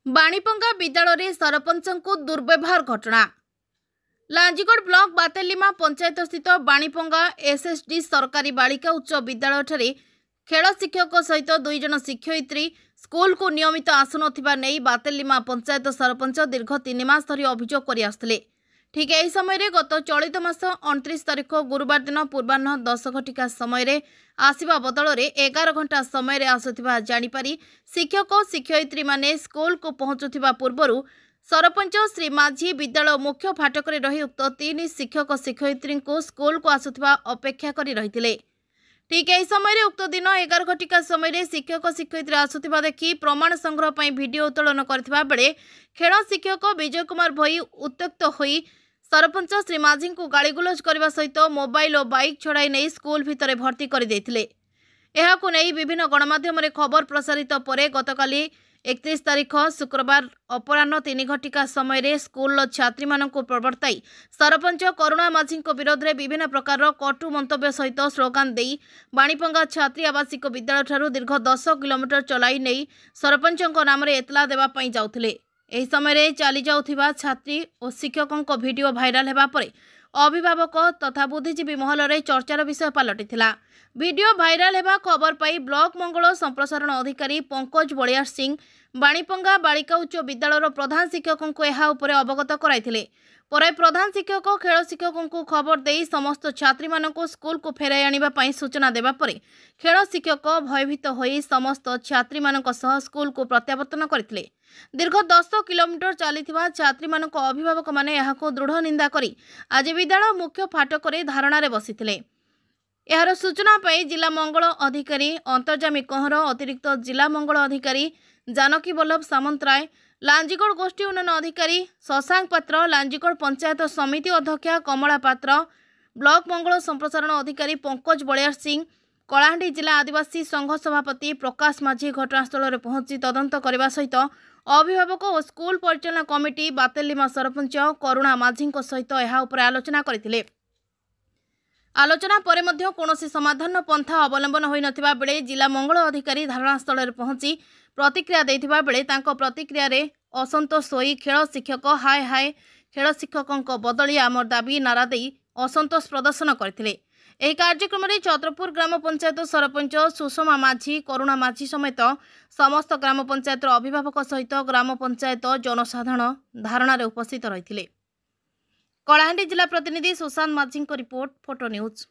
बाणीपंगा विद्यालय सरपंच को दुर्व्यवहार घटना। लांजीगढ़ ब्लॉक बातेलिमा पंचायत स्थित बाणीपंगा एसएसडी सरकारी बालिका उच्च विद्यालय खेल शिक्षक सहित 2 जन शिक्षयित्री स्कूल को नियमित आसुन बातेलिमा पंचायत सरपंच दीर्घ 3 मास धरी अभियोग कर ठीक यही समय गत चलित मास 29 तारिख गुरुवार दिन पूर्वाह्न 10 घटिका समय आसवा बदल 11 घंटा समय आसुवा जानीपारी शिक्षक शिक्षयित्री माने स्कूल को पहुंचुवा पूर्व सरपंच श्री माझी विद्यालय मुख्य फाटक रही उक्त 3 शिक्षक शिक्षयित्री को स्कूल को आसुवा अपेक्षा कर रही ठीक यही समय उक्त दिन 11 घटिका समय शिक्षक शिक्षयित्री आसुवा देखि प्रमाण संग्रह पर भिडियो उत्तोलन करथिबा बेले खेल शिक्षक विजय कुमार भई उत्त्यक्त होई सरपंच श्री माझी को गाड़ीगुलज करने सहित मोबाइल और बाइक छड़ाई नहीं स्कूल भितर भर्ती कर देथिले। एहाकु नहीं विभिन्न गणमाध्यम खबर प्रसारित पर गतकाली 31 तारिख शुक्रवार अपराह्न 3 घटिका समय स्कूल छात्री मानक प्रवर्ताई सरपंच करुणा माझी विरोध में विभिन्न प्रकार कटु मंतव्य सहित स्लोगान दे बाणीपंगा छात्री आवासिक विद्यालय ठारू दीर्घ 10 किलोमीटर चलाई नहीं सरपंच नाम एतला देवाई जाउथिले। एही समय चली जाउथिबा छात्री और शिक्षकों वीडियो भाइराल हेबा परे अभिभावक तथा बुद्धिजीवी महल में चर्चार विषय पलटिथिला। वीडियो भाइराल हेबा खबर पाई ब्लॉक मंगल संप्रसारण अधिकारी पंकज बलियार सिंह बाणीपंगा बालिका उच्च विद्यालय प्रधान शिक्षकों को यह उपरे अवगत कराइथिले। पर प्रधान शिक्षक खेल शिक्षकों को खबर दे समस्त छात्री मानक स्कूल को फेराई आनिबा पई सूचना देबा परे खेल शिक्षक भयभीत होई समस्त छात्री मानक सह स्कूल को प्रत्यावर्तन करथिले। दीर्घ 10 किलोमीटर चलीथिबा छात्री मानक अभिभावक माने यहाको दृढ़ निंदा करी आज विद्यालय मुख्य फाटक रे धारणा रे बसिथिले। एहार सूचना पाई जिला मंगल अधिकारी अंतर्जामी कंहर अतिरिक्त जिला मंगल अधिकारी जानकी वल्लभ सामंतराय लांजीगढ़ गोष्ठी उन्नयन अधिकारी शशांक पात्र लांजीगढ़ पंचायत समिति अध्यक्षा कमला पात्र ब्लॉक मंगल संप्रसारण अधिकारी पंकज बलियार सिंह कलाहांडी जिला आदिवासी संघ सभापति प्रकाश माझी घटनास्थल में पहुंची तदंत करने सहित अभिभावक और स्कूल परिचालना कमिटी बातेलिमा सरपंच करुणा माझी सहित यह आलोचना करथिले। आलोचना पर कौनसी समाधान पंथा अवलंबन हो नथिबा बेले जिला मंगल अधिकारी धारणास्थल में पहुंची प्रतिक्रिया देथिबा बेले तांको प्रतिक्रिया रे असंतोष होई खेल शिक्षक हाय हाय खेल शिक्षकों बदली आमर दाबी नारा दे असंतोष प्रदर्शन करथिले। एही कार्यक्रम में छत्रपुर ग्राम पंचायत सरपंच सुषमा माझी करुणा माझी समेत समस्त ग्राम पंचायत अभिभावक सहित ग्राम पंचायत जनसाधारण धारणा रे उपस्थित रहिथिले। कलाहांडी जिला प्रतिनिधि सुशांत माझी रिपोर्ट फोटो न्यूज।